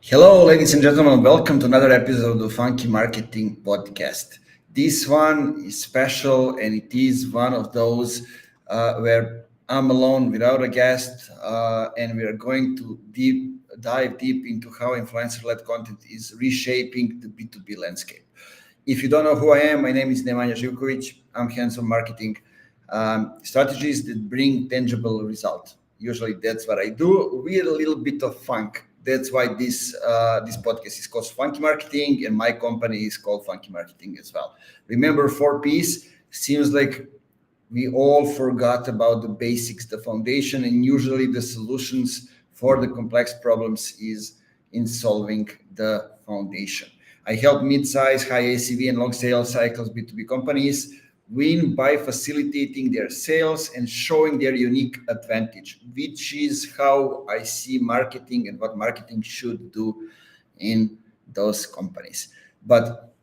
Hello, ladies and gentlemen. Welcome to another episode of the Funky Marketing Podcast. This one is special, and it is one of those where I'm alone without a guest, and we are going to dive deep into how influencer-led content is reshaping the B2B landscape. If you don't know who I am, my name is Nemanja Živković. I'm hands-on marketing strategies that bring tangible result. Usually, that's what I do with a little bit of funk. That's why this podcast is called Funky Marketing, and my company is called Funky Marketing as well. Remember, 4 Ps. Seems like we all forgot about the basics, the foundation, and usually the solutions for the complex problems is in solving the foundation. I help mid-size, high ACV, and long sales cycles B2B companies win by facilitating their sales and showing their unique advantage, which is how I see marketing and what marketing should do in those companies. But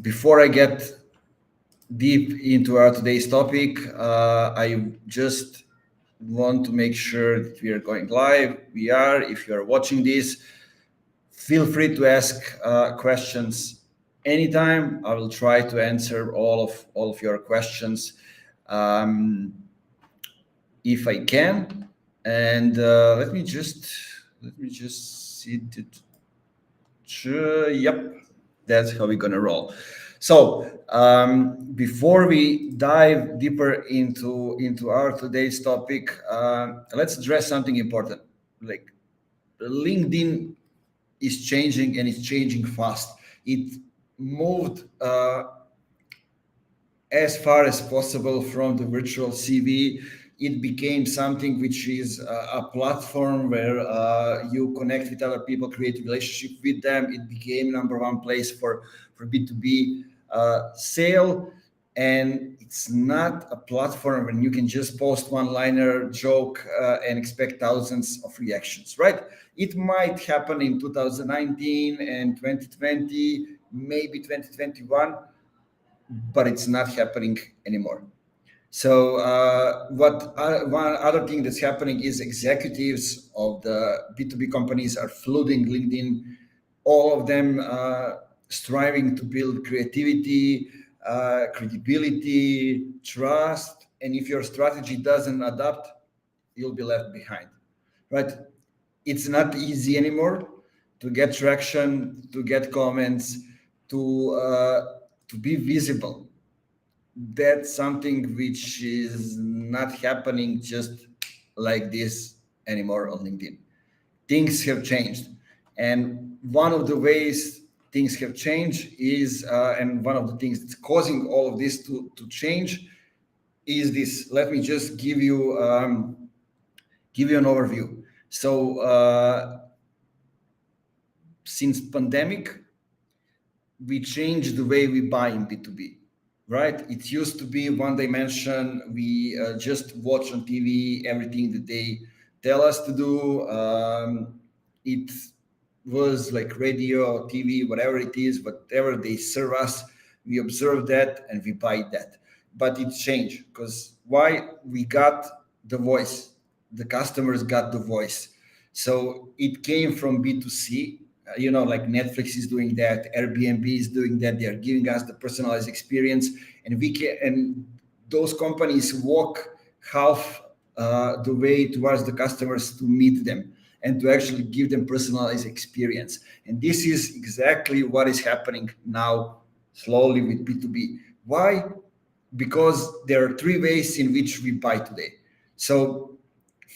before I get deep into our today's topic, I just want to make sure that we are going live. We are. If you are watching this, feel free to ask questions anytime. I will try to answer all of your questions if I can. And let me just see it. Yep, that's how we're gonna roll. So before we dive deeper into our today's topic, let's address something important. Like LinkedIn is changing, and it's changing fast. It moved as far as possible from the virtual CV. It became something which is a platform where you connect with other people, create a relationship with them. It became number one place for B2B sale. And it's not a platform when you can just post one-liner joke and expect thousands of reactions, right? It might happen in 2019 and 2020, maybe 2021, but it's not happening anymore. So one other thing that's happening is executives of the B2B companies are flooding LinkedIn, all of them striving to build creativity, credibility, trust. And if your strategy doesn't adapt, you'll be left behind, right? It's not easy anymore to get traction, to get comments, to be visible. That's something which is not happening just like this anymore on LinkedIn. Things have changed, and one of the ways things have changed is, and one of the things that's causing all of this to change is this. Let me just give you an overview. So since pandemic, we changed the way we buy in B2B, right? It used to be one dimension. We just watch on TV everything that they tell us to do. It was like radio, TV, whatever it is, whatever they serve us, we observe that and we buy that. But it changed because why? We got the voice. The customers got the voice. So it came from B2C. Like Netflix is doing that, Airbnb is doing that. They are giving us the personalized experience, and those companies walk half the way towards the customers to meet them and to actually give them personalized experience. And this is exactly what is happening now slowly with B2B. Why? Because there are three ways in which we buy today. So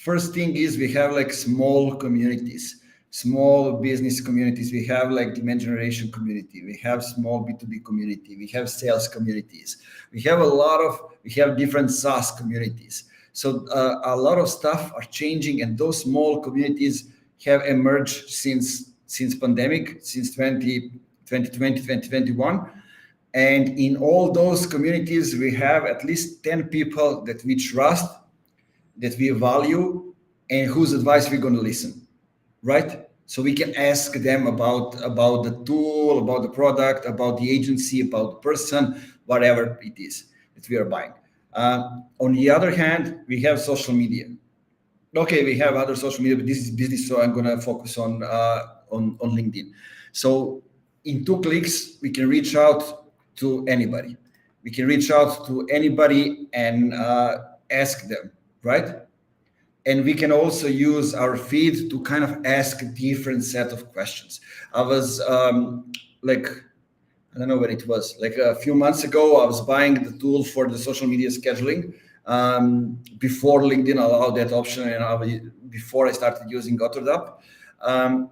first thing is we have like small communities, small business communities. We have like demand generation community. We have small B2B community. We have sales communities. We have different SaaS communities. So a lot of stuff are changing, and those small communities have emerged since pandemic, since 2020, 2021. And in all those communities, we have at least 10 people that we trust, that we value, and whose advice we're going to listen, right? So we can ask them about the tool, about the product, about the agency, about the person, whatever it is that we are buying. On the other hand, we have social media. Okay, we have other social media, but this is business, so I'm gonna focus on LinkedIn. So in 2 clicks, we can reach out to anybody. We can reach out to anybody and ask them, right? And we can also use our feed to kind of ask a different set of questions. I was like, I don't know when it was, like a few months ago, I was buying the tool for the social media scheduling before LinkedIn allowed that option, and before I started using Autodap. Um,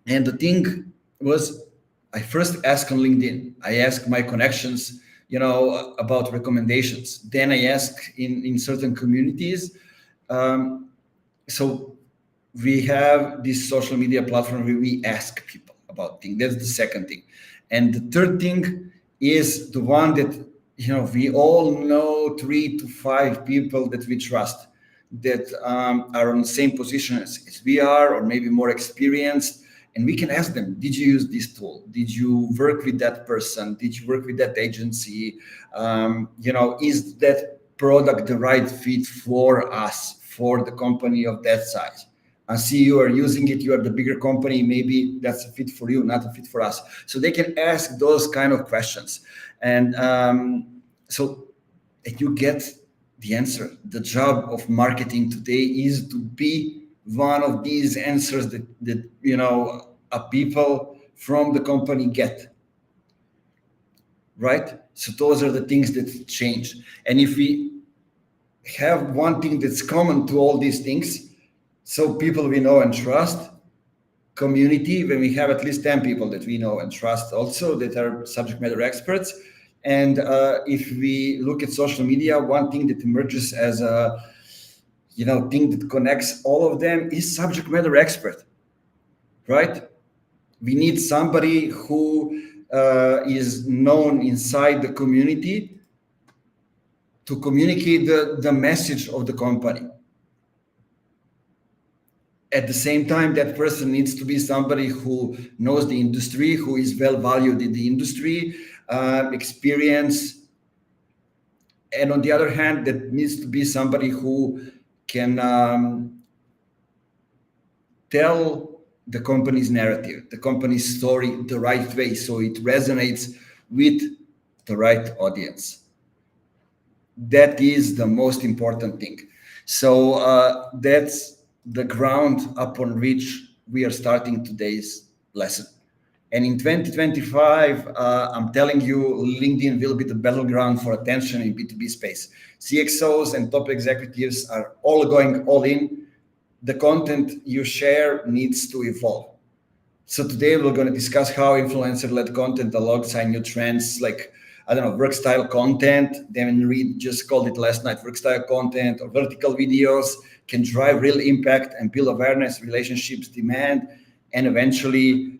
and the thing was, I first asked on LinkedIn. I asked my connections, about recommendations. Then I asked in certain communities. Um, so we have this social media platform where we ask people about things. That's the second thing. And the third thing is the one that, we all know 3 to 5 people that we trust, that are on the same position as we are, or maybe more experienced. And we can ask them, did you use this tool? Did you work with that person? Did you work with that agency? Is that product the right fit for us, for the company of that size? I see you are using it, you are the bigger company, maybe that's a fit for you, not a fit for us. So they can ask those kind of questions. And so and you get the answer. The job of marketing today is to be one of these answers that a people from the company get, right? So those are the things that change. And if we have one thing that's common to all these things, so people we know and trust, community, when we have at least 10 people that we know and trust also that are subject matter experts. And if we look at social media, one thing that emerges as a thing that connects all of them is subject matter expert, right? We need somebody who is known inside the community to communicate the message of the company. At the same time, that person needs to be somebody who knows the industry, who is well valued in the industry, experience. And on the other hand, that needs to be somebody who can tell the company's narrative, the company's story the right way, so it resonates with the right audience. That is the most important thing. So that's the ground upon which we are starting today's lesson. And in 2025, I'm telling you, LinkedIn will be the battleground for attention in B2B space. CXOs and top executives are all going all in. The content you share needs to evolve. So today we're going to discuss how influencer-led content alongside new trends like, I don't know, work style content. Then Reed just called it last night, work style content or vertical videos can drive real impact and build awareness, relationships, demand, and eventually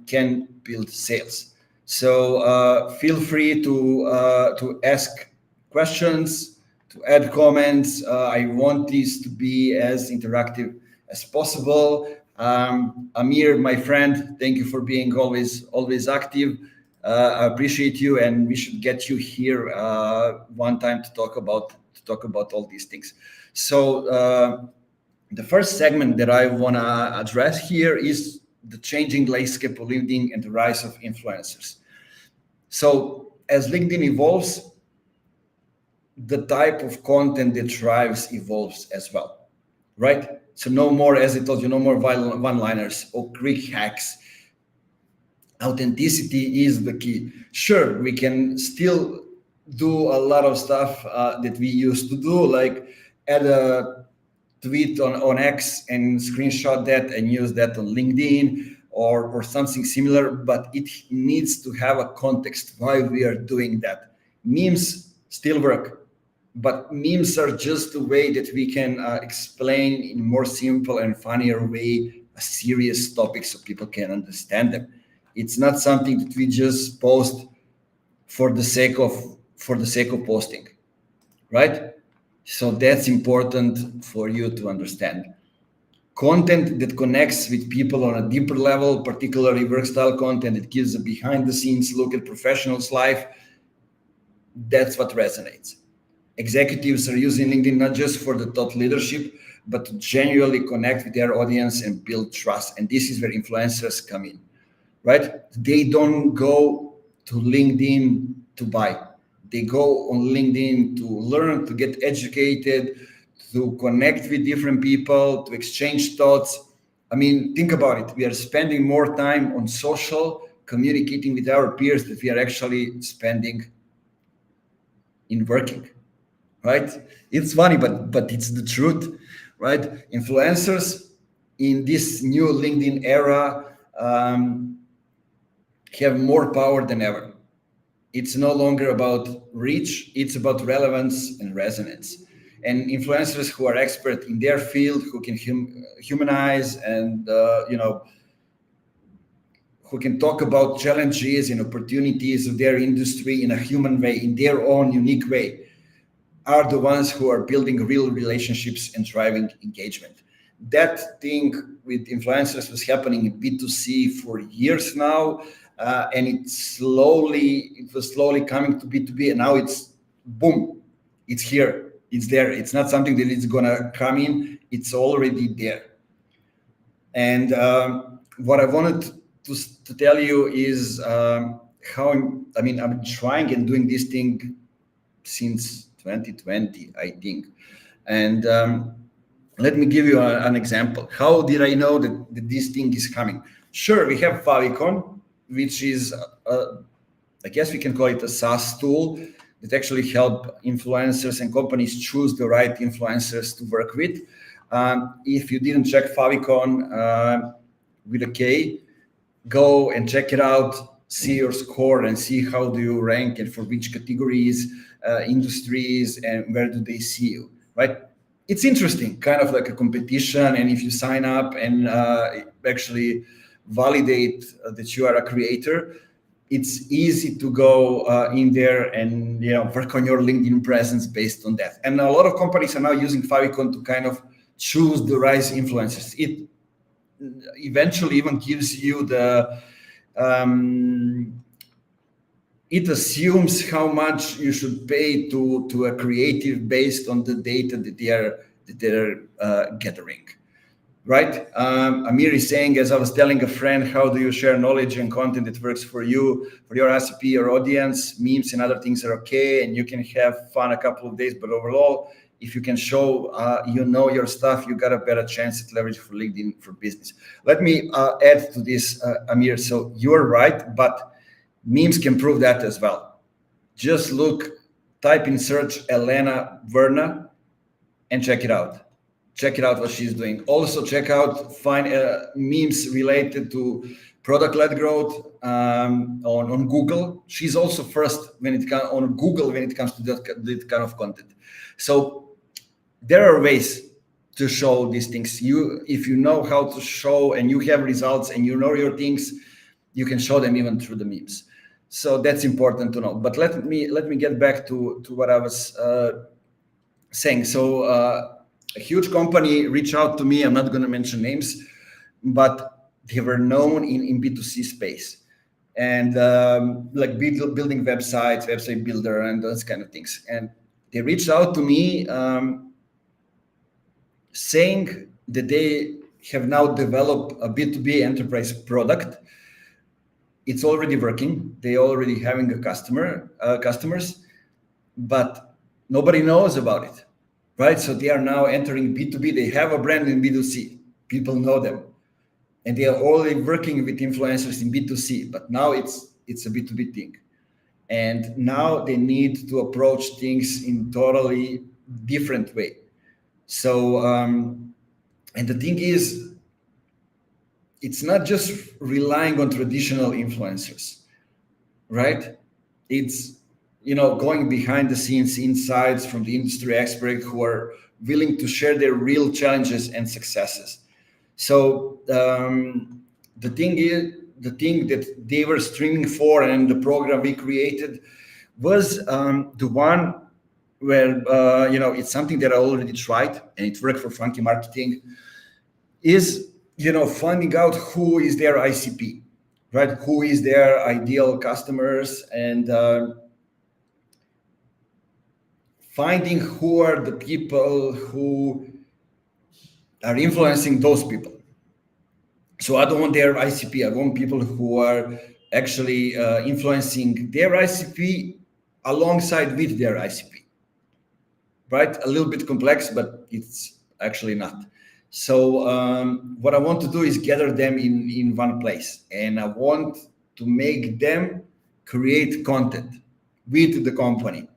can build sales. So feel free to ask questions, to add comments. I want this to be as interactive as possible. Amir, my friend, thank you for being always active. I appreciate you, and we should get you here one time to talk about all these things. So the first segment that I want to address here is the changing landscape of LinkedIn and the rise of influencers. So as LinkedIn evolves, the type of content that drives evolves as well, right? So no more, as I told you, no more one-liners or quick hacks. Authenticity is the key. Sure, we can still do a lot of stuff that we used to do, like add a tweet on X and screenshot that and use that on LinkedIn or something similar, but it needs to have a context why we are doing that. Memes still work, but memes are just a way that we can explain in more simple and funnier way a serious topic so people can understand them. It's not something that we just post for the sake of posting, right? So that's important for you to understand. Content that connects with people on a deeper level, particularly work style content that gives a behind the scenes look at professionals' life, that's what resonates. Executives are using LinkedIn not just for the top leadership, but to genuinely connect with their audience and build trust. And this is where influencers come in, right? They don't go to LinkedIn to buy. They go on LinkedIn to learn, to get educated, to connect with different people, to exchange thoughts. I mean, think about it. We are spending more time on social, communicating with our peers, that we are actually spending in working, right? It's funny, but it's the truth, right? Influencers in this new LinkedIn era have more power than ever. It's no longer about reach, it's about relevance and resonance. And influencers who are expert in their field, who can humanize and who can talk about challenges and opportunities of their industry in a human way, in their own unique way, are the ones who are building real relationships and driving engagement. That thing with influencers was happening in B2C for years now, and it was slowly coming to B2B, and now it's boom, it's here, it's there. It's not something that is gonna come in; it's already there. And what I wanted to tell you is how I'm trying and doing this thing since 2020, I think. And let me give you an example. How did I know that this thing is coming? Sure, we have Favicon, which is, I guess we can call it a SaaS tool that actually help influencers and companies choose the right influencers to work with. If you didn't check Favicon with a K, go and check it out, see your score and see how do you rank and for which categories, industries, and where do they see you, right? It's interesting, kind of like a competition. And if you sign up and actually validate that you are a creator, it's easy to go in there and work on your LinkedIn presence based on that. And a lot of companies are now using Favicon to kind of choose the right influencers. It eventually even gives you it assumes how much you should pay to a creative based on the data that they're gathering, right? Amir is saying, as I was telling a friend, how do you share knowledge and content that works for you, for your recipe, your audience? Memes and other things are okay, and you can have fun a couple of days, but overall, if you can show your stuff, you got a better chance at leverage for LinkedIn for business. Let me add to this, Amir. So you're right, but memes can prove that as well. Just type in search Elena Verna and check it out. Check it out what she's doing. Also find memes related to product-led growth on Google. She's also first on Google when it comes to that kind of content. So there are ways to show these things. If you know how to show and you have results and you know your things, you can show them even through the memes. So that's important to know. But let me get back to what I was saying. So a huge company reached out to me. I'm not going to mention names, but they were known in B2C space and like building websites, website builder, and those kind of things. And they reached out to me saying that they have now developed a B2B enterprise product. It's already working. They already having customers, but nobody knows about it, right? So they are now entering B2B. They have a brand in B2C. People know them, and they are already working with influencers in B2C. But now it's a B2B thing, and now they need to approach things in totally different way. So, and the thing is, it's not just relying on traditional influencers, right? It's going behind the scenes insights from the industry expert who are willing to share their real challenges and successes. So the thing that they were streaming for and the program we created was the one where it's something that I already tried and it worked for Funky Marketing, is finding out who is their ICP, right? Who is their ideal customers, and finding who are the people who are influencing those people. So I don't want their ICP. I want people who are actually influencing their ICP alongside with their ICP. Right? A little bit complex, but it's actually not. So what I want to do is gather them in one place, and I want to make them create content with the company.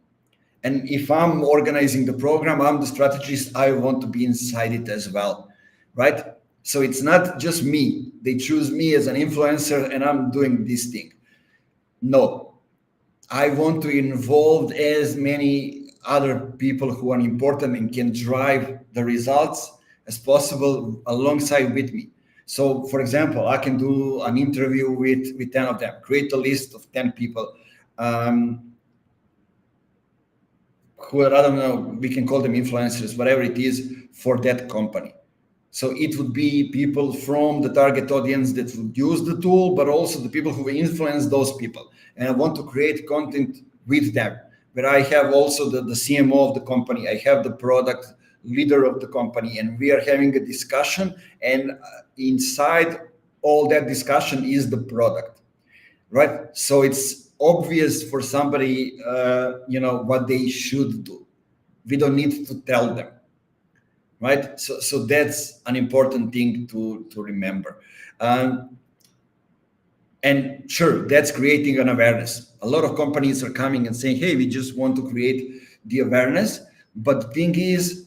And if I'm organizing the program, I'm the strategist, I want to be inside it as well, right? So it's not just me. They choose me as an influencer and I'm doing this thing. No, I want to involve as many other people who are important and can drive the results as possible alongside with me. So, for example, I can do an interview with 10 of them, create a list of 10 people. Who I don't know, we can call them influencers, whatever it is for that company. So it would be people from the target audience that would use the tool, but also the people who influence those people. And I want to create content with them, where I have also the CMO of the company, I have the product leader of the company, and we are having a discussion. And inside all that discussion is the product, right? So it's obvious for somebody, what they should do. We don't need to tell them, right? So that's an important thing to remember. And sure, that's creating an awareness. A lot of companies are coming and saying, hey, we just want to create the awareness. But the thing is,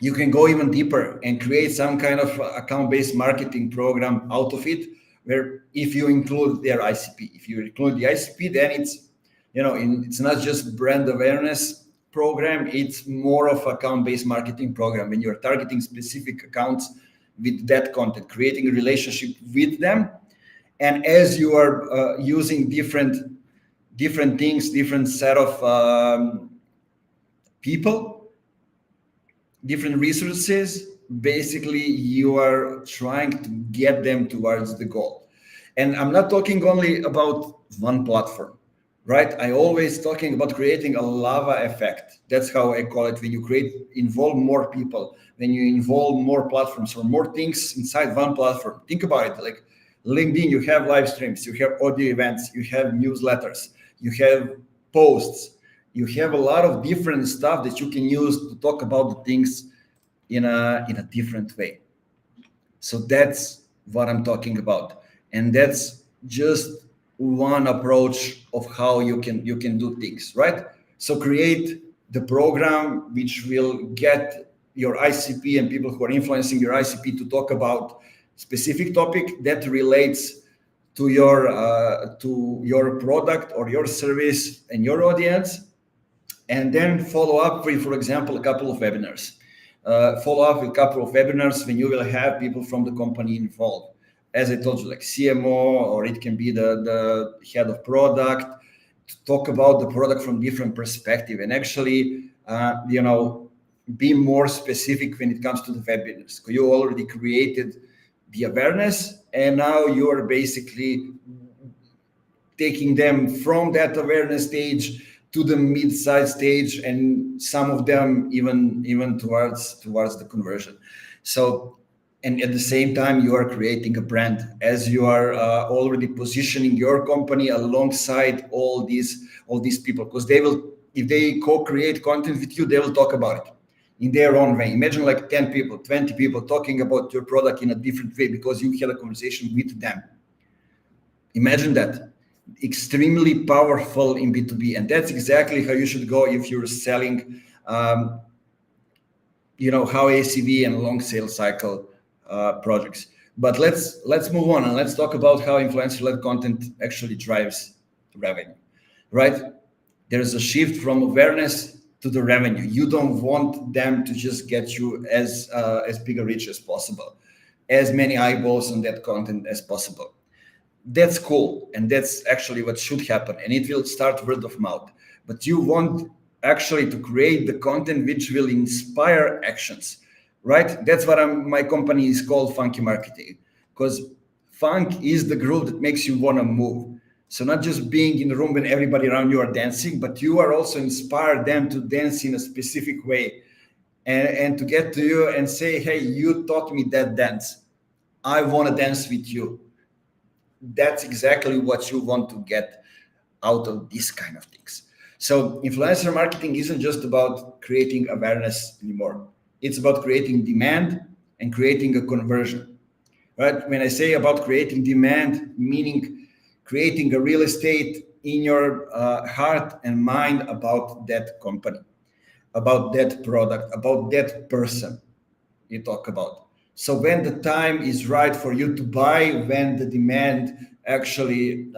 you can go even deeper and create some kind of account-based marketing program out of it, where if you include their ICP, if you include the ICP, then it's, it's not just brand awareness program, it's more of account-based marketing program when you're targeting specific accounts with that content, creating a relationship with them. And as you are using different things, different set of people, different resources, basically you are trying to get them towards the goal. And I'm not talking only about one platform, right? I always talking about creating a lava effect. That's how I call it. When you involve more people, when you involve more platforms or more things inside one platform. Think about it, like LinkedIn, you have live streams, you have audio events, you have newsletters, you have posts, you have a lot of different stuff that you can use to talk about the things in a different way. So that's what I'm talking about, and that's just one approach of how you can do things, right? So create the program which will get your ICP and people who are influencing your ICP to talk about specific topic that relates to your product or your service and your audience, and then follow up with, for example, a couple of webinars. Follow up with a couple of webinars when you will have people from the company involved. As I told you, like CMO, or it can be the head of product, to talk about the product from different perspective, and actually, be more specific when it comes to the webinars. You already created the awareness, and now you are basically taking them from that awareness stage to the mid-size stage, and some of them even towards the conversion. So, and at the same time, you are creating a brand as you are already positioning your company alongside all these people, because they will, if they co-create content with you, they will talk about it in their own way. Imagine like 10 people, 20 people talking about your product in a different way because you had a conversation with them. Imagine that. Extremely powerful in B2B. And that's exactly how you should go if you're selling, how ACV and long sales cycle projects. But let's move on and let's talk about how influencer-led content actually drives revenue, right? There's a shift from awareness to the revenue. You don't want them to just get you as big a reach as possible, as many eyeballs on that content as possible. That's cool, and that's actually what should happen, and it will start word of mouth. But you want actually to create the content which will inspire actions, right? That's what my company is called Funky Marketing, because funk is the groove that makes you want to move. So not just being in the room when everybody around you are dancing, but you are also inspire them to dance in a specific way, and to get to you and say, hey, you taught me that dance. I want to dance with you. That's exactly what you want to get out of these kind of things. So influencer marketing isn't just about creating awareness anymore. It's about creating demand and creating a conversion. Right? When I say about creating demand, meaning creating a real estate in your heart and mind about that company, about that product, about that person you talk about. So when the time is right for you to buy, when the demand actually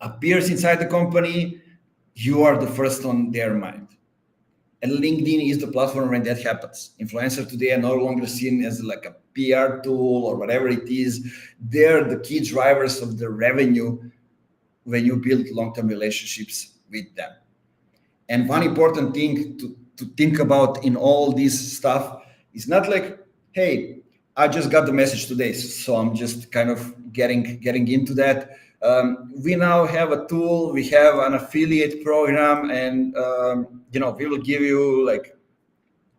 appears inside the company, you are the first on their mind. And LinkedIn is the platform when that happens. Influencers today are no longer seen as like a PR tool or whatever it is. They're the key drivers of the revenue when you build long-term relationships with them. And one important thing to think about in all this stuff is not like, hey, I just got the message today, so I'm just kind of getting into that. We now have a tool, we have an affiliate program, and we will give you like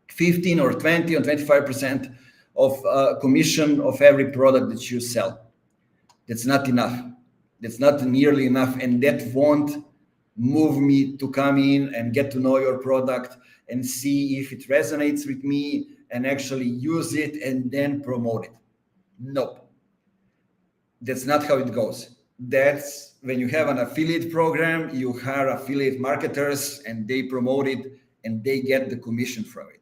15 or 20 or 25% of commission of every product that you sell. That's not enough. That's not nearly enough, and that won't move me to come in and get to know your product and see if it resonates with me and actually use it and then promote it. Nope. That's not how it goes. That's when you have an affiliate program, you hire affiliate marketers and they promote it and they get the commission from it.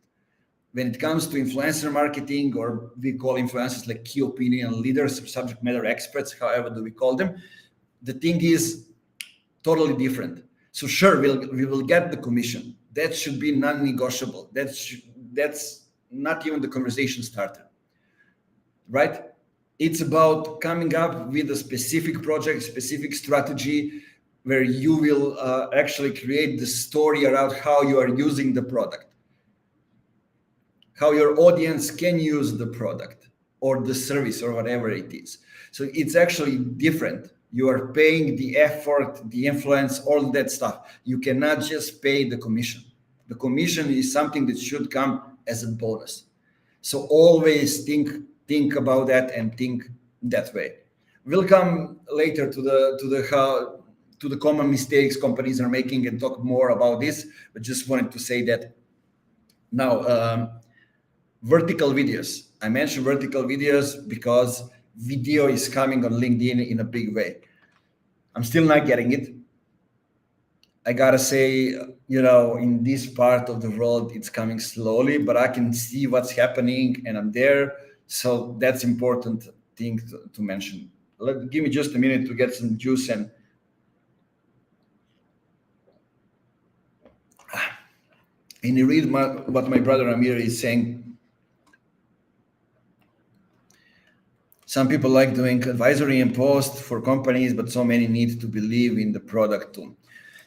When it comes to influencer marketing, or we call influencers like key opinion leaders, subject matter experts, however do we call them, the thing is totally different. So sure, we will get the commission. That should be non-negotiable. That's not even the conversation starter, right? It's about coming up with a specific project, specific strategy, where you will actually create the story around how you are using the product, how your audience can use the product or the service or whatever it is. So it's actually different. You are paying the effort, the influence, all that stuff. You cannot just pay the commission. The commission is something that should come as a bonus. So always think about that and think that way. We'll come later to the common mistakes companies are making and talk more about this. But just wanted to say that now. Vertical videos. I mentioned vertical videos because video is coming on LinkedIn in a big way. I'm still not getting it. I gotta say, in this part of the world, it's coming slowly, but I can see what's happening and I'm there. So that's important thing to mention. Give me just a minute to get some juice and you read what my brother Amir is saying. Some people like doing advisory and post for companies, but so many need to believe in the product too.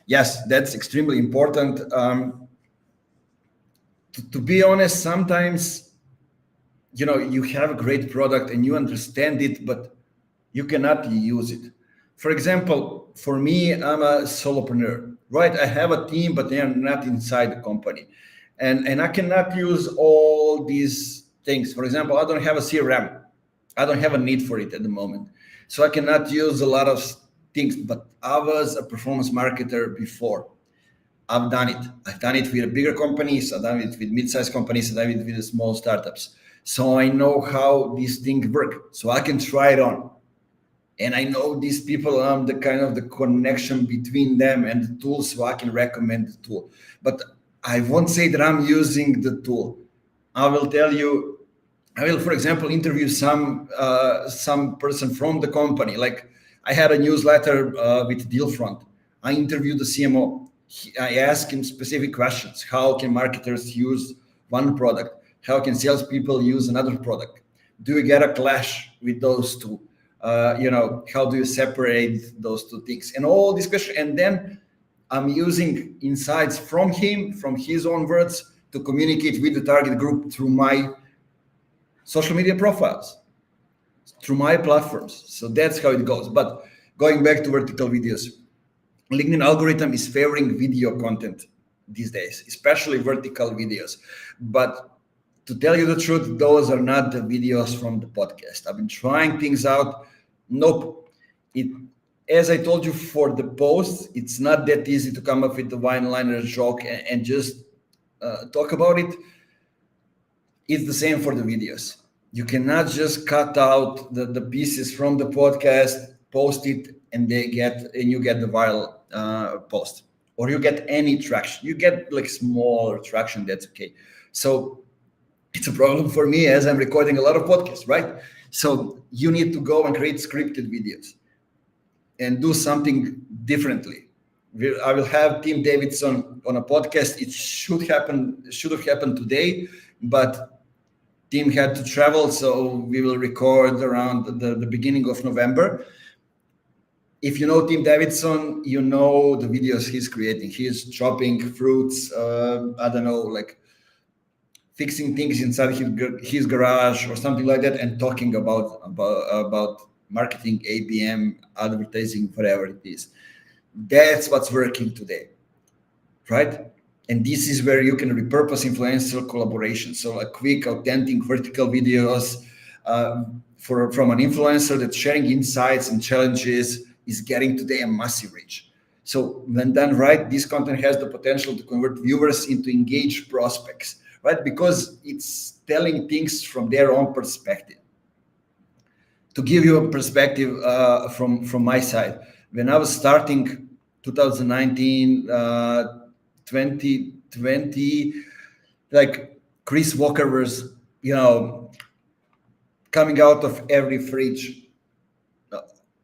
Yes, that's extremely important. To be honest, sometimes, you have a great product and you understand it, but you cannot use it. For example, for me, I'm a solopreneur, right? I have a team, but they are not inside the company. And I cannot use all these things. For example, I don't have a CRM. I don't have a need for it at the moment. So I cannot use a lot of things, but I was a performance marketer before. I've done it. I've done it with bigger companies. I've done it with mid-sized companies. I've done it with the small startups. So I know how these things work. So I can try it on. And I know these people, the kind of the connection between them and the tool, so I can recommend the tool. But I won't say that I'm using the tool. I will tell you, I will, for example, interview some person from the company. Like I had a newsletter with Dealfront. I interviewed the CMO. I asked him specific questions. How can marketers use one product? How can salespeople use another product? Do you get a clash with those two? How do you separate those two things? And all this question. And then I'm using insights from him, from his own words, to communicate with the target group through my social media profiles, through my platforms. So that's how it goes. But going back to vertical videos, LinkedIn algorithm is favoring video content these days, especially vertical videos. But to tell you the truth, those are not the videos from the podcast. I've been trying things out. Nope. It, as I told you for the post, it's not that easy to come up with a one-liner joke and just talk about it. It's the same for the videos. You cannot just cut out the pieces from the podcast, post it, and you get the viral post, or you get any traction. You get like smaller traction. That's okay. So it's a problem for me as I'm recording a lot of podcasts, right? So you need to go and create scripted videos and do something differently. I will have Tim Davidson on a podcast. It should have happened today, but Tim had to travel, so we will record around the beginning of November. If you know Tim Davidson, you know the videos he's creating. He's chopping fruits, I don't know, like fixing things inside his garage or something like that, and talking about marketing, ABM, advertising, whatever it is. That's what's working today, right? And this is where you can repurpose influencer collaboration. So a quick, authentic, vertical videos from an influencer that's sharing insights and challenges is getting today a massive reach. So when done right, this content has the potential to convert viewers into engaged prospects, right? Because it's telling things from their own perspective. To give you a perspective from my side, when I was starting 2019, 2020, like Chris Walker was, coming out of every fridge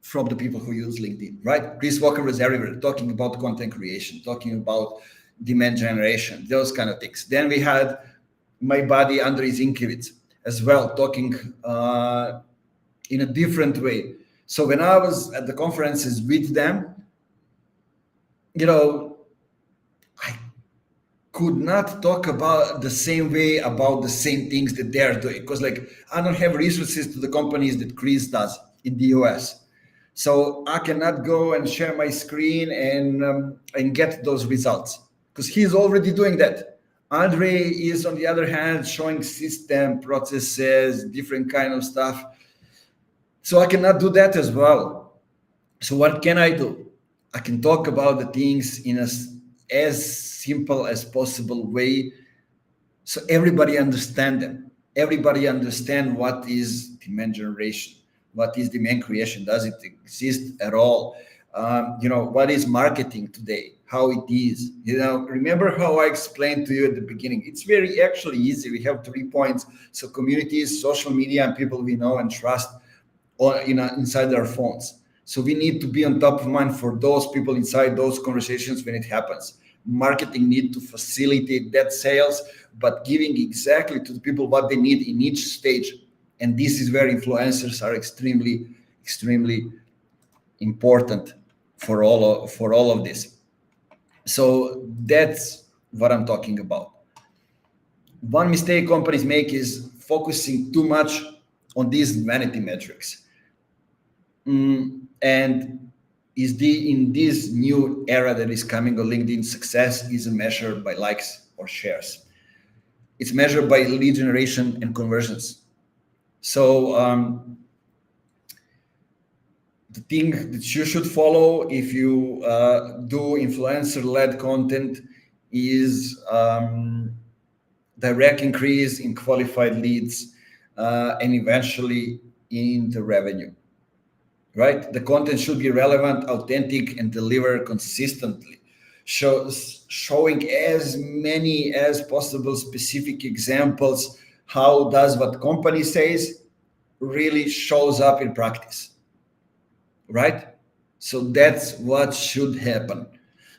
from the people who use LinkedIn, right? Chris Walker was everywhere talking about content creation, talking about demand generation, those kind of things. Then we had my buddy Andrej Zinkiewicz as well, talking in a different way. So when I was at the conferences with them, I could not talk about the same way about the same things that they're doing, because like I don't have resources to the companies that Chris does in the US. So I cannot go and share my screen and get those results because he's already doing that. Andre is, on the other hand, showing system, processes, different kind of stuff. So I cannot do that as well. So what can I do? I can talk about the things in as simple as possible way, so everybody understand them. Everybody understand what is demand generation, what is demand creation, does it exist at all? What is marketing today, how it is. Remember how I explained to you at the beginning? It's very actually easy. We have 3 points. So communities, social media, and people we know and trust inside our phones. So we need to be on top of mind for those people inside those conversations when it happens. Marketing need to facilitate that sales, but giving exactly to the people what they need in each stage. And this is where influencers are extremely, extremely important for all of this. So that's what I'm talking about. One mistake companies make is focusing too much on these vanity metrics. And in this new era that is coming on LinkedIn, success isn't measured by likes or shares. It's measured by lead generation and conversions. So the thing that you should follow if you do influencer-led content is direct increase in qualified leads and eventually in the revenue. Right? The content should be relevant, authentic, and deliver consistently, showing as many as possible specific examples. How does what company says really shows up in practice, right? So that's what should happen.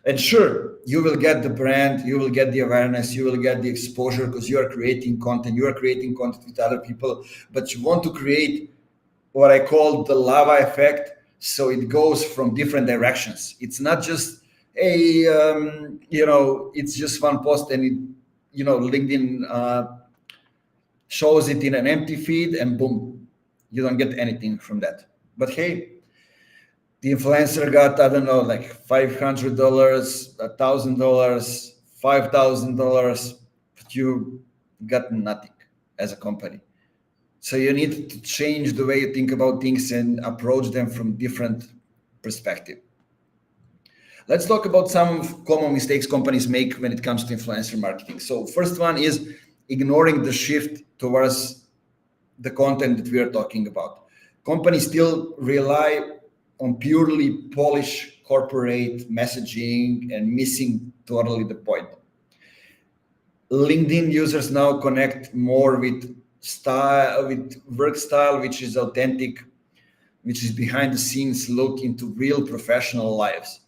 And sure, you will get the brand, you will get the awareness, you will get the exposure because you are creating content with other people, but you want to create what I call the lava effect. So it goes from different directions. It's not just it's just one post and LinkedIn shows it in an empty feed and boom, you don't get anything from that. But hey, the influencer got, I don't know, like $500, $1,000 $5,000, but you got nothing as a company. So you need to change the way you think about things and approach them from different perspective. Let's talk about some common mistakes companies make when it comes to influencer marketing. So first one is ignoring the shift towards the content that we are talking about. Companies still rely on purely polished corporate messaging and missing totally the point. LinkedIn users now connect more with style, with work style, which is authentic, which is behind the scenes look into real professional lives,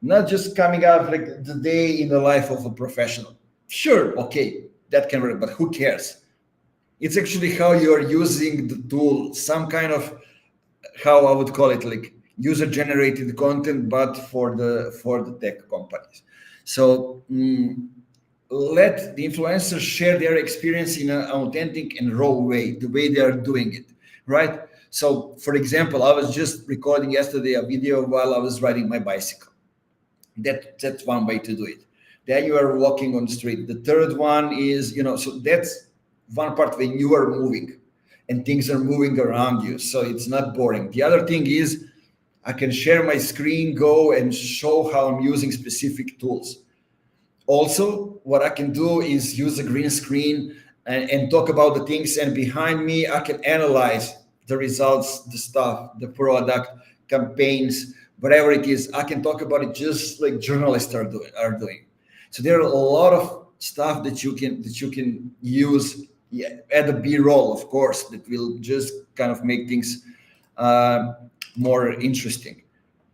not just coming out like the day in the life of a professional. Sure, okay, that can work, but who cares? It's actually how you are using the tool, some kind of, how I would call it, like user generated content, but for the tech companies. So let the influencers share their experience in an authentic and raw way, the way they are doing it, right? So, for example, I was just recording yesterday a video while I was riding my bicycle. That's one way to do it. Then you are walking on the street. The third one is, so that's one part when you are moving and things are moving around you. So it's not boring. The other thing is I can share my screen, go and show how I'm using specific tools. Also, what I can do is use a green screen and talk about the things. And behind me, I can analyze the results, the stuff, the product, campaigns, whatever it is. I can talk about it just like journalists are doing. So there are a lot of stuff that you can use. Yeah, add a B-roll, of course, that will just kind of make things more interesting.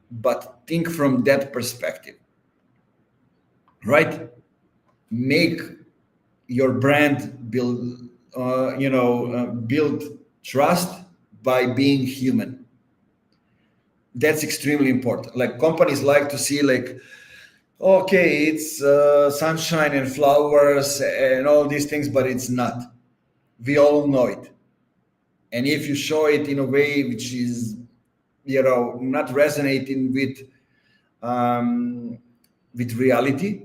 But think from that perspective, right? Make your brand build trust by being human. That's extremely important. Like companies like to see like, okay, it's sunshine and flowers and all these things, but it's not. We all know it. And if you show it in a way which is, not resonating with reality,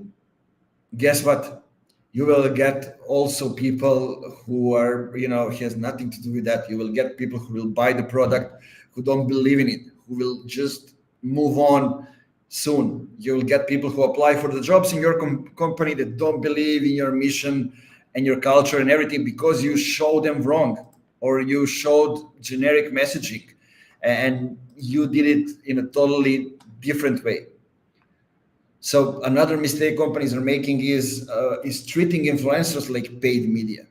guess what? You will get also people who are, has nothing to do with that. You will get people who will buy the product, who don't believe in it, who will just move on soon. You will get people who apply for the jobs in your company that don't believe in your mission and your culture and everything because you showed them wrong or you showed generic messaging and you did it in a totally different way. So another mistake companies are making is treating influencers like paid media.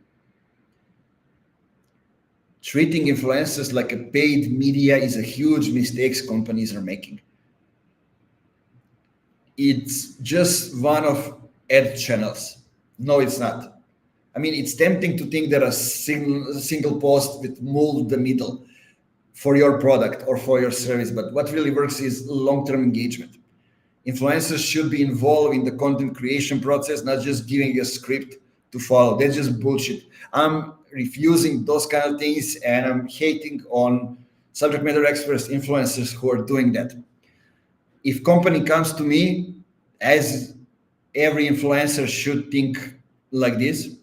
Treating influencers like a paid media is a huge mistake companies are making. It's just one of ad channels. No, it's not. I mean, it's tempting to think that a single post would move the needle for your product or for your service, but what really works is long-term engagement. Influencers should be involved in the content creation process, not just giving a script to follow. That's just bullshit. I'm refusing those kind of things and I'm hating on subject matter experts, influencers who are doing that. If company comes to me, as every influencer should think like this,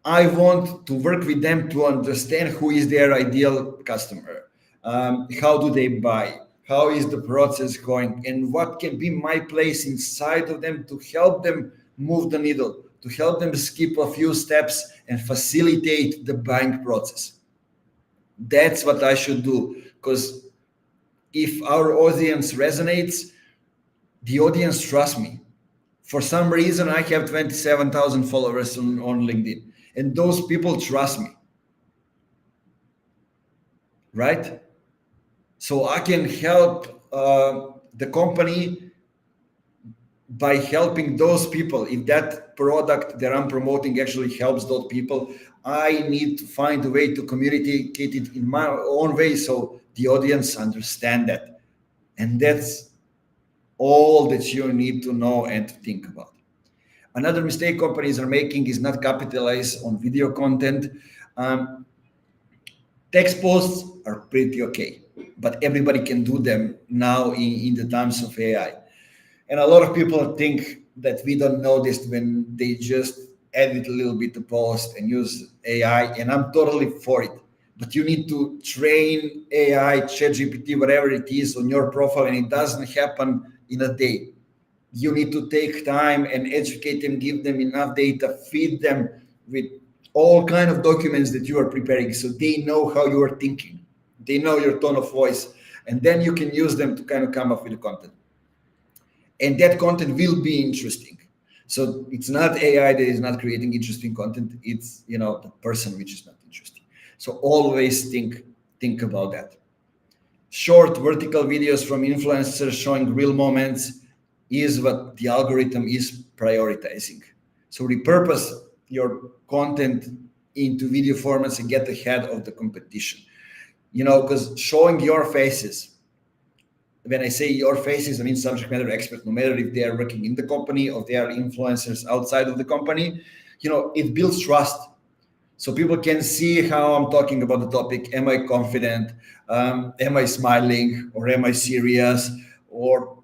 I want to work with them to understand who is their ideal customer. How do they buy? How is the process going? And what can be my place inside of them to help them move the needle, to help them skip a few steps and facilitate the buying process. That's what I should do. Because if our audience resonates, the audience trusts me. For some reason, I have 27,000 followers on LinkedIn, and those people trust me, right? So I can help the company by helping those people. If that product that I'm promoting actually helps those people, I need to find a way to communicate it in my own way so the audience understand that. And that's all that you need to know and to think about. Another mistake companies are making is not capitalize on video content. Text posts are pretty okay, but everybody can do them now in the times of AI. And a lot of people think that we don't notice when they just edit a little bit the post and use AI, and I'm totally for it. But you need to train AI, ChatGPT, whatever it is, on your profile, and it doesn't happen in a day. You need to take time and educate them, give them enough data, feed them with all kind of documents that you are preparing, so they know how you are thinking, they know your tone of voice, and then you can use them to kind of come up with the content, and that content will be interesting. So it's not AI that is not creating interesting content, it's the person which is not interesting. So always think about that. Short vertical videos from influencers showing real moments is what the algorithm is prioritizing. So repurpose your content into video formats and get ahead of the competition. Because showing your faces, when I say your faces, I mean subject matter expert, no matter if they are working in the company or they are influencers outside of the company, it builds trust. So people can see how I'm talking about the topic. Am I confident? Am I smiling, or am I serious? Or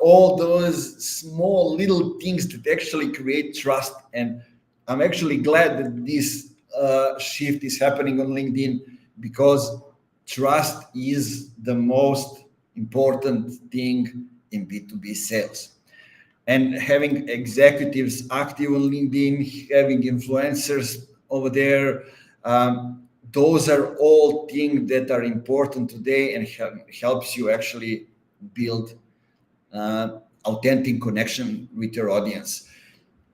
all those small little things that actually create trust. And I'm actually glad that this shift is happening on LinkedIn, because trust is the most important thing in B2B sales. And having executives active on LinkedIn, having influencers over there, those are all things that are important today, and helps you actually build authentic connection with your audience.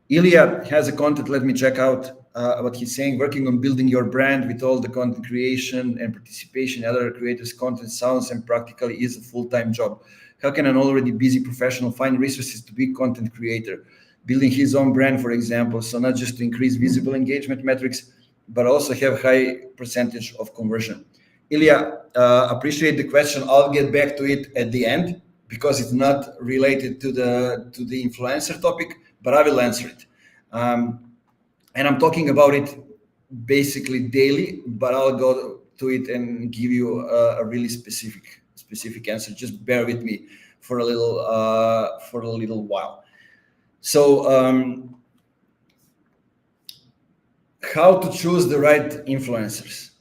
Ilya has a content. Let me check out what he's saying. Working on building your brand with all the content creation and participation in other creators' content sounds and practically is a full-time job. How can an already busy professional find resources to be content creator? Building his own brand, for example, so not just to increase visible engagement metrics, but also have high percentage of conversion. Ilya, appreciate the question. I'll get back to it at the end, because it's not related to the influencer topic, but I will answer it. And I'm talking about it basically daily, but I'll go to it and give you a really specific answer. Just bear with me for a little while. So how to choose the right influencers?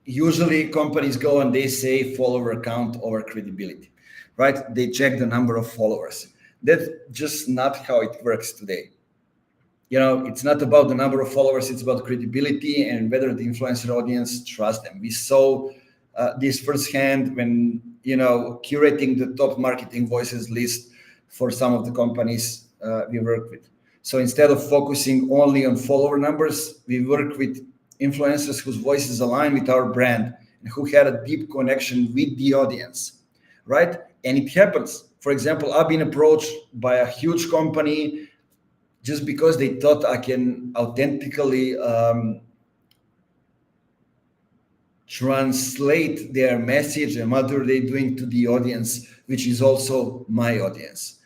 Usually companies go and they say follower count over credibility, right? They check the number of followers. That's just not how it works today. It's not about the number of followers, it's about credibility and whether the influencer audience trusts them. We saw this firsthand when, curating the top marketing voices list for some of the companies we work with. So instead of focusing only on follower numbers, we work with influencers whose voices align with our brand and who had a deep connection with the audience, right? And it happens. For example, I've been approached by a huge company just because they thought I can authentically translate their message and what are they doing to the audience, which is also my audience,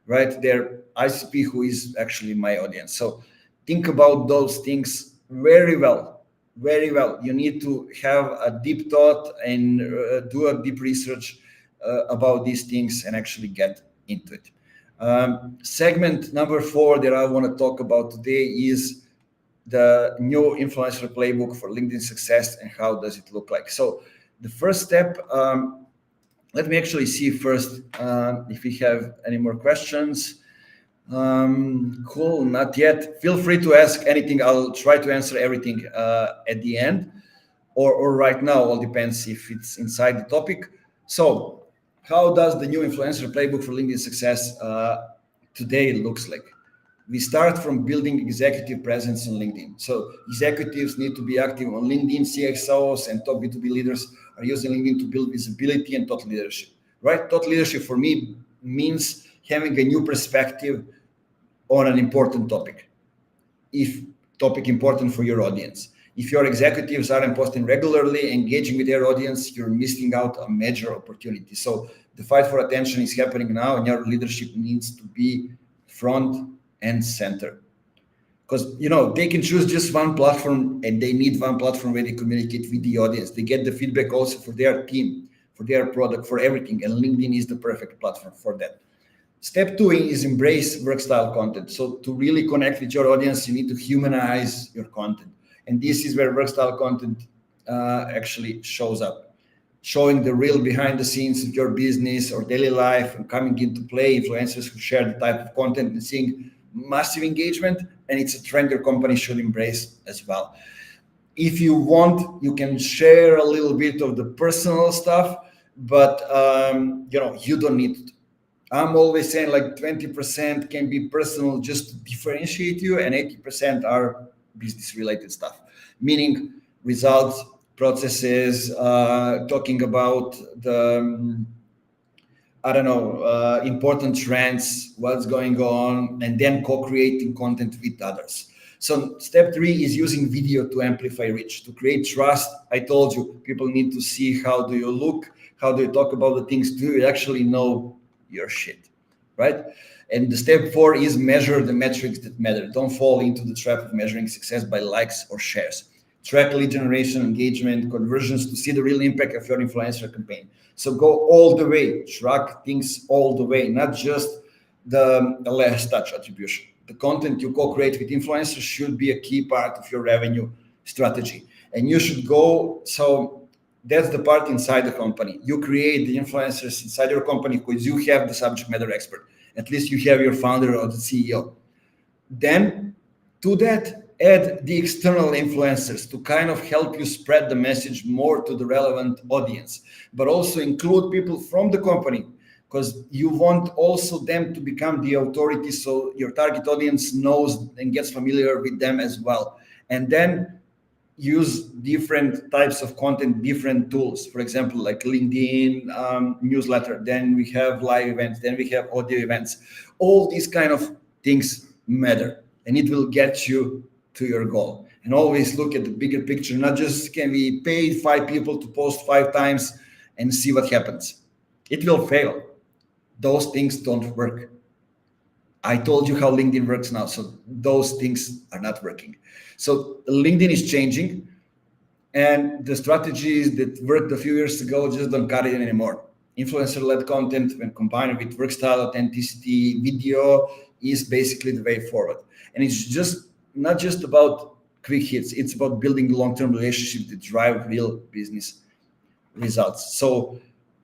right? Their ICP who is actually my audience. So think about those things very well. You need to have a deep thought and do a deep research about these things and actually get into it. Segment number 4 that I want to talk about today is the new influencer playbook for LinkedIn success and how does it look like. So the first step, let me actually see first if we have any more questions. Cool, not yet. Feel free to ask anything. I'll try to answer everything at the end or right now. All depends if it's inside the topic. So how does the new influencer playbook for LinkedIn success today looks like? We start from building executive presence on LinkedIn. So executives need to be active on LinkedIn. CXOs and top B2B leaders are using LinkedIn to build visibility and thought leadership, right? Thought leadership for me means having a new perspective on an important topic, if topic important for your audience. If your executives aren't posting regularly, engaging with their audience, you're missing out a major opportunity. So the fight for attention is happening now, and your leadership needs to be front and center. Because they can choose just one platform, and they need one platform where they communicate with the audience. They get the feedback also for their team, for their product, for everything, and LinkedIn is the perfect platform for that. Step two is embrace work style content. So to really connect with your audience, you need to humanize your content. And this is where work style content actually shows up, showing the real behind the scenes of your business or daily life and coming into play. Influencers who share the type of content and seeing massive engagement, and it's a trend your company should embrace as well. If you want, you can share a little bit of the personal stuff, but you don't need to. I'm always saying like 20% can be personal just to differentiate you, and 80% are business related stuff, meaning results, processes, talking about the I don't know, important trends, what's going on, and then co-creating content with others. So step three is using video to amplify reach, to create trust. I told you, people need to see how do you look, how do you talk about the things, do you actually know your shit, right? And the step four is measure the metrics that matter. Don't fall into the trap of measuring success by likes or shares. Track lead generation, engagement, conversions to see the real impact of your influencer campaign. So go all the way, track things all the way, not just the last touch attribution. The content you co-create with influencers should be a key part of your revenue strategy. And you should go, so that's the part inside the company. You create the influencers inside your company because you have the subject matter expert. At least you have your founder or the CEO. Then to that, add the external influencers to kind of help you spread the message more to the relevant audience, but also include people from the company because you want also them to become the authority so your target audience knows and gets familiar with them as well. And then use different types of content, different tools, for example, like LinkedIn, newsletter, then we have live events, then we have audio events. All these kind of things matter, and it will get you to your goal. And always look at the bigger picture, not just can we pay 5 people to post 5 times and see what happens. It will fail. Those things don't work. I told you how LinkedIn works now, so those things are not working. So LinkedIn is changing, and the strategies that worked a few years ago just don't cut it anymore. Influencer-led content, when combined with work style, authenticity, video, is basically the way forward. And it's just not just about quick hits; it's about building long-term relationships that drive real business results. So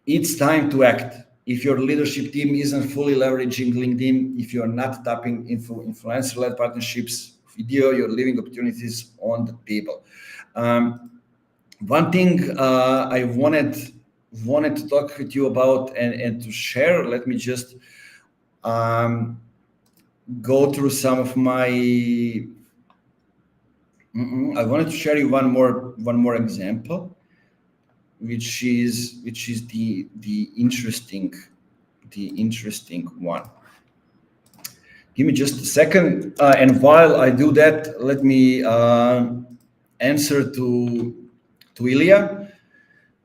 it's time to act. If your leadership team isn't fully leveraging LinkedIn, if you're not tapping into influencer-led partnerships, video, you're leaving opportunities on the table. One thing I wanted to talk with you about and to share. Let me just go through some of my. I wanted to share you one more example, which is the interesting one. Give me just a second, and while I do that, let me answer to Ilya.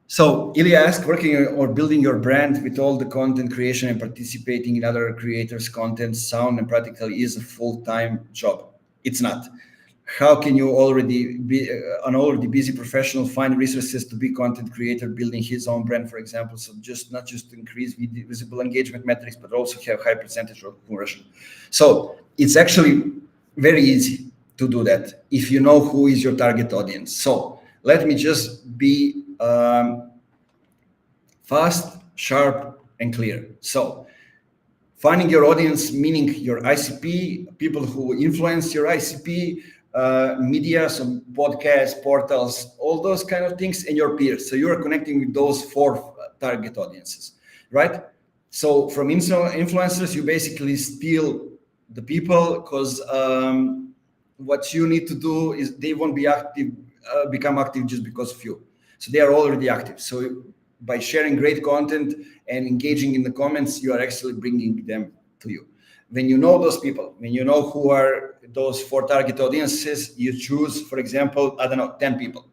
So Ilya asked, working or building your brand with all the content creation and participating in other creators' content, sound and practically is a full-time job. It's not. How can you already be an already busy professional find resources to be content creator building his own brand, for example? So just not just to increase visible engagement metrics, but also have high percentage of conversion. So it's actually very easy to do that if you know who is your target audience. So let me just be fast, sharp, and clear. So finding your audience, meaning your ICP, people who influence your ICP, media, so podcasts, portals, all those kind of things, and your peers. So you're connecting with those 4 target audiences, right? So from influencers, you basically steal the people because what you need to do is they won't be active, become active just because of you. So they are already active. So by sharing great content and engaging in the comments, you are actually bringing them to you. When you know those people, when you know who are those 4 target audiences, you choose, for example, 10 people,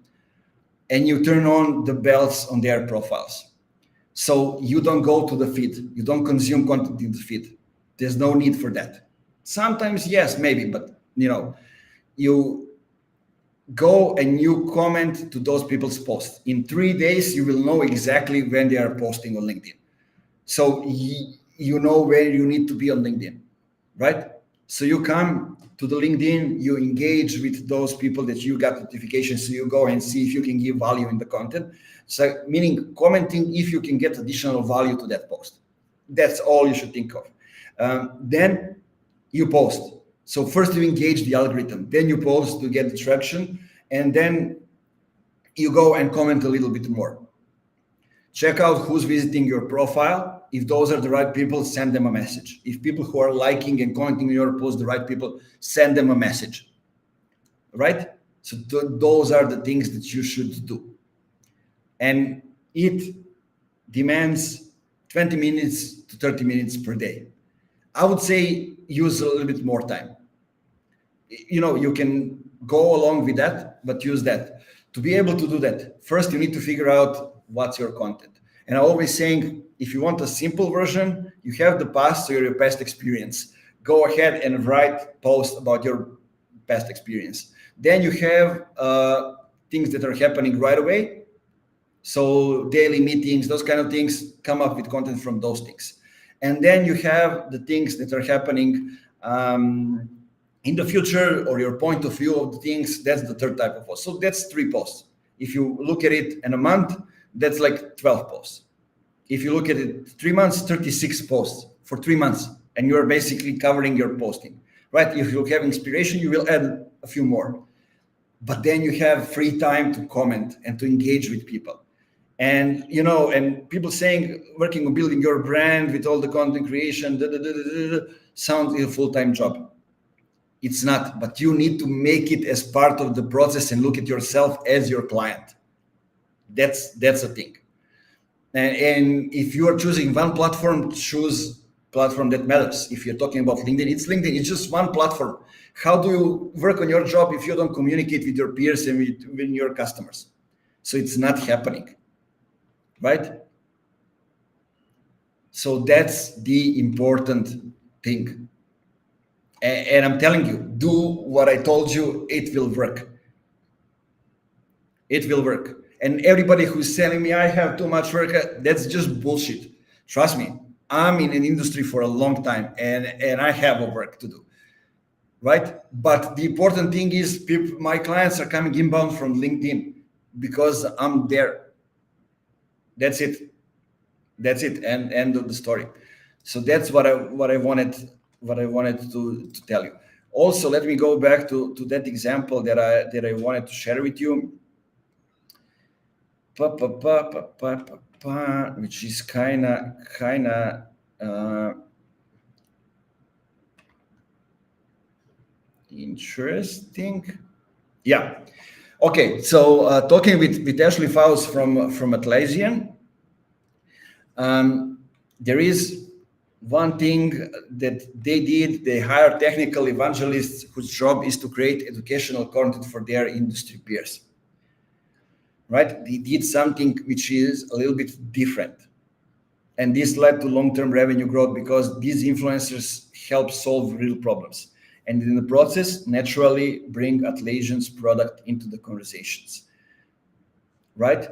and you turn on the bells on their profiles. So you don't go to the feed, you don't consume content in the feed. There's no need for that. Sometimes, yes, maybe, but you go and you comment to those people's posts. In 3 days, you will know exactly when they are posting on LinkedIn. So you know where you need to be on LinkedIn, right? So you come to the LinkedIn, you engage with those people that you got notifications, so you go and see if you can give value in the content. So meaning commenting if you can get additional value to that post. That's all you should think of. Then you post. So first you engage the algorithm, then you post to get the traction, and then you go and comment a little bit more. Check out who's visiting your profile. If those are the right people, send them a message. If people who are liking and commenting your post, the right people, send them a message. Right? So those are the things that you should do. And it demands 20 minutes to 30 minutes per day. I would say use a little bit more time. You can go along with that, but use that. To be able to do that, first you need to figure out what's your content. And I'm always saying, if you want a simple version, you have the past, so your past experience. Go ahead and write posts about your past experience. Then you have things that are happening right away. So daily meetings, those kind of things, come up with content from those things. And then you have the things that are happening in the future, or your point of view of the things. That's the third type of post. So that's 3 posts. If you look at it in a month, that's like 12 posts. If you look at it 3 months, 36 posts for 3 months, and you're basically covering your posting, right? If you have inspiration, you will add a few more. But then you have free time to comment and to engage with people. And and people saying working on building your brand with all the content creation sounds like a full-time job. It's not, but you need to make it as part of the process and look at yourself as your client. That's a thing. And if you are choosing one platform, choose platform that matters. If you're talking about LinkedIn, it's LinkedIn. It's just one platform. How do you work on your job if you don't communicate with your peers and with your customers? So it's not happening, right? So that's the important thing. And I'm telling you, do what I told you, it will work. It will work. And everybody who's telling me I have too much work, that's just bullshit. Trust me, I'm in an industry for a long time, and I have a work to do, right? But the important thing is my clients are coming inbound from LinkedIn because I'm there. That's it. And end of the story. So that's what I wanted to tell you. Also, let me go back to that example that I wanted to share with you. Which is kind of interesting. Yeah. Okay. So talking with Ashley Faust from Atlassian, there is one thing that they did. They hired technical evangelists whose job is to create educational content for their industry peers. Right? They did something which is a little bit different. And this led to long-term revenue growth because these influencers help solve real problems. And in the process, naturally bring Atlassian's product into the conversations. Right?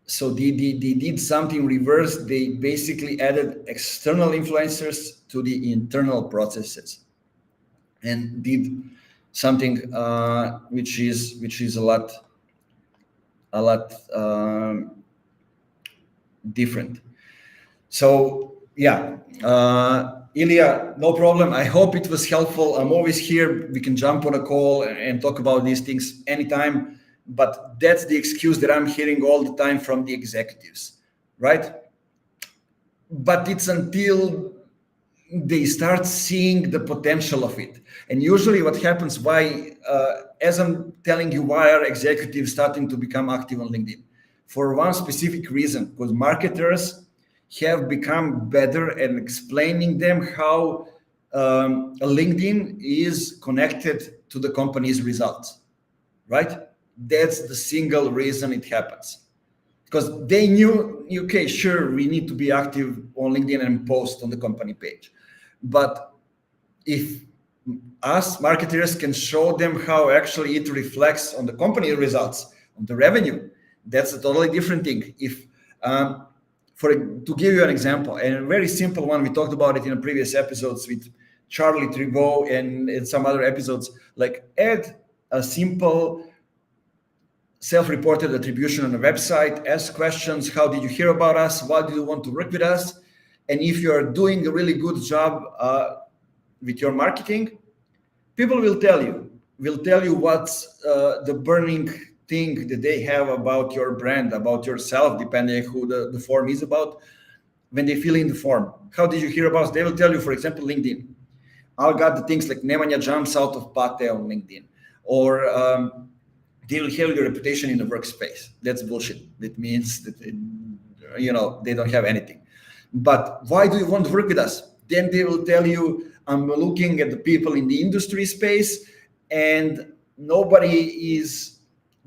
So they did something reverse. They basically added external influencers to the internal processes and did something which is a lot different. So yeah, Ilya, no problem. I hope it was helpful. I'm always here. We can jump on a call and talk about these things anytime. But that's the excuse that I'm hearing all the time from the executives, right? But it's until they start seeing the potential of it. And usually what happens, as I'm telling you, why are executives starting to become active on LinkedIn? For one specific reason, because marketers have become better at explaining them how LinkedIn is connected to the company's results, right? That's the single reason it happens. Because they knew, okay, sure, we need to be active on LinkedIn and post on the company page. But if us marketers can show them how actually it reflects on the company results, on the revenue, that's a totally different thing. If To give you an example, and a very simple one, we talked about it in the previous episodes with Charlie Triveau and some other episodes, like add a simple self-reported attribution on a website, ask questions, how did you hear about us, why do you want to work with us? And if you're doing a really good job with your marketing, people will tell you what's the burning thing that they have about your brand, about yourself, depending on who the form is about. When they fill in the form, how did you hear about us? They will tell you, for example, LinkedIn. I got the things like Nemanja jumps out of Pate on LinkedIn, or they will have your reputation in the workspace. That's bullshit. That means that they don't have anything. But why do you want to work with us? Then they will tell you, I'm looking at the people in the industry space, and nobody is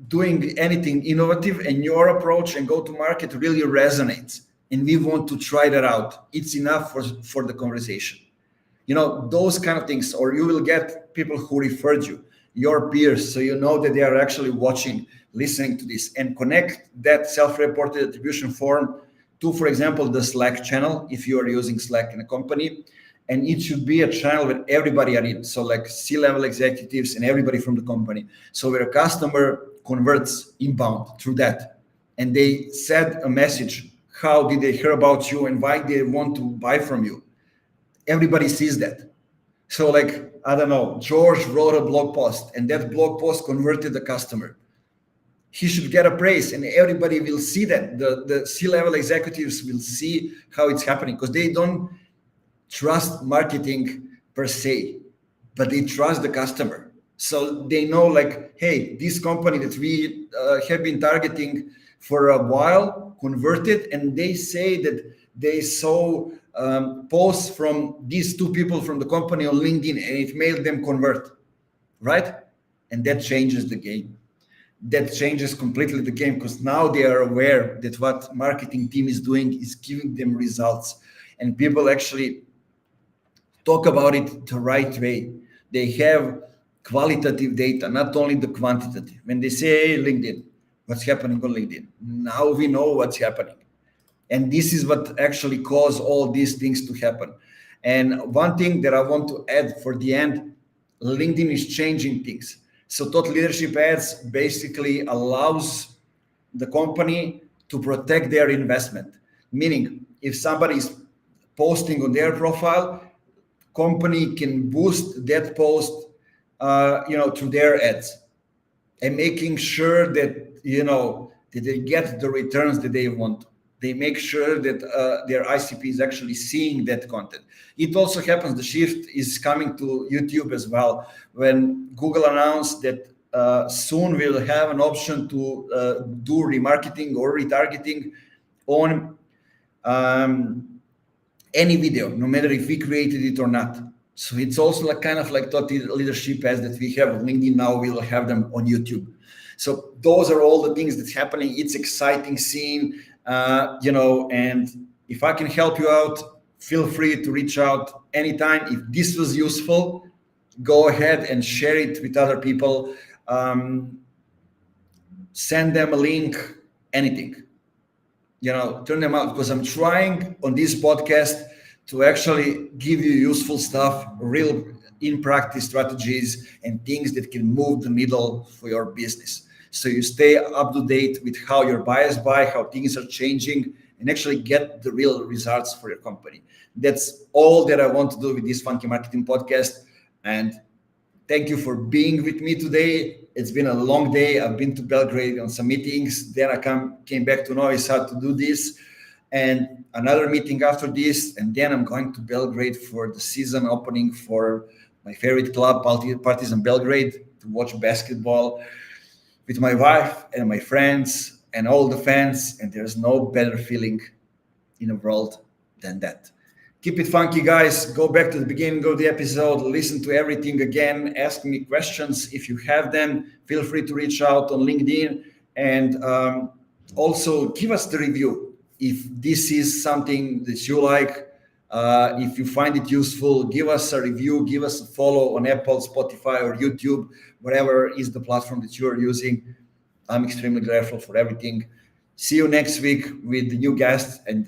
doing anything innovative, and your approach and go to market really resonates. And we want to try that out. It's enough for the conversation. Those kind of things. Or you will get people who referred you, your peers, so you know that they are actually watching, listening to this, and connect that self-reported attribution form to, for example, the Slack channel, if you are using Slack in a company. And it should be a channel where everybody are in, so like C-level executives and everybody from the company. So where a customer converts inbound through that, and they send a message, how did they hear about you and why they want to buy from you? Everybody sees that. So like, I don't know, George wrote a blog post, and that blog post converted the customer. He should get a praise, and everybody will see that. The C-level executives will see how it's happening, because they don't trust marketing per se, but they trust the customer. So they know, like, hey, this company that we have been targeting for a while converted, and they say that they saw posts from these two people from the company on LinkedIn, and it made them convert, right? And that changes the game. That changes completely the game, because now they are aware that what marketing team is doing is giving them results, and people actually talk about it the right way. They have qualitative data, not only the quantitative. When they say, hey, LinkedIn, what's happening on LinkedIn? Now we know what's happening. And this is what actually caused all these things to happen. And one thing that I want to add for the end, LinkedIn is changing things. So Thought Leadership Ads basically allows the company to protect their investment. Meaning, if somebody is posting on their profile, company can boost that post, through their ads, and making sure that that they get the returns that they want. They make sure that their ICP is actually seeing that content. It also happens, the shift is coming to YouTube as well. When Google announced that soon we'll have an option to do remarketing or retargeting on any video, no matter if we created it or not. So it's also like kind of like thought leadership ads that we have on LinkedIn. Now we'll have them on YouTube. So those are all the things that's happening. It's exciting scene, and if I can help you out, feel free to reach out anytime. If this was useful, go ahead and share it with other people. Send them a link, anything. Turn them out, because I'm trying on this podcast to actually give you useful stuff, real in practice strategies and things that can move the needle for your business. So you stay up to date with how your buyers buy, how things are changing, and actually get the real results for your company. That's all that I want to do with this Funky Marketing podcast. And thank you for being with me today. It's been a long day. I've been to Belgrade on some meetings. Then I came back to Novi Sad to do this, and another meeting after this. And then I'm going to Belgrade for the season opening for my favorite club, Partizan Belgrade, to watch basketball with my wife and my friends and all the fans. And there's no better feeling in the world than that. Keep it funky, guys. Go back to the beginning of the episode, listen to everything again, ask me questions if you have them. Feel free to reach out on LinkedIn, and also give us the review if this is something that you like. If you find it useful, give us a review, give us a follow on Apple, Spotify, or YouTube, whatever is the platform that you are using. I'm extremely grateful for everything. See you next week with the new guest and the